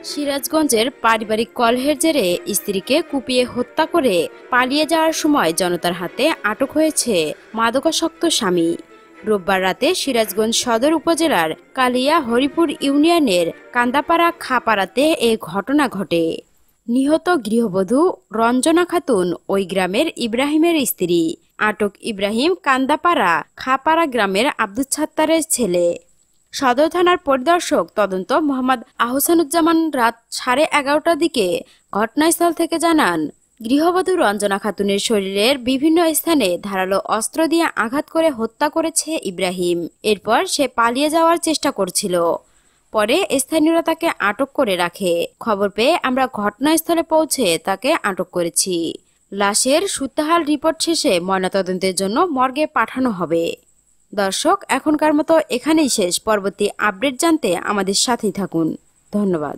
সিরাজগঞ্জের পারিবারিক কলহের জেরে স্ত্রীকে কুপিয়ে হত্যা করে পালিয়ে যাওয়ার সময় জনতার হাতে আটক হয়েছে মাদকাসক্ত স্বামী। রোববার রাতে সিরাজগঞ্জ সদর উপজেলার কালিয়া হরিপুর ইউনিয়নের কান্দাপাড়া খাপাড়াতে এ ঘটনা ঘটে। নিহত গৃহবধূ রঞ্জনা খাতুন ওই গ্রামের ইব্রাহিমের স্ত্রী। আটক ইব্রাহিম কান্দাপাড়া খাপাড়া গ্রামের আব্দুল ছাত্তারের ছেলে। সদর থানার পরিদর্শক তদন্ত মোহাম্মদ আহসানুজ্জামান রাত 11:30টার দিকে ঘটনাস্থল থেকে জানান, গৃহবধূ রঞ্জনা খাতুনের শরীরের বিভিন্ন স্থানে ধারালো অস্ত্র দিয়ে আঘাত করে হত্যা করেছে ইব্রাহিম। এরপর সে পালিয়ে যাওয়ার চেষ্টা করছিল। পরে স্থানীয়রা তাকে আটক করে রাখে। খবর পেয়ে আমরা ঘটনাস্থলে পৌঁছে তাকে আটক করেছি। লাশের সুতাহাল রিপোর্ট শেষে ময়নাতদন্তের জন্য মর্গে পাঠানো হবে। দর্শক, এখনকার মতো এখানেই শেষ। পরবর্তী আপডেট জানতে আমাদের সাথেই থাকুন। ধন্যবাদ।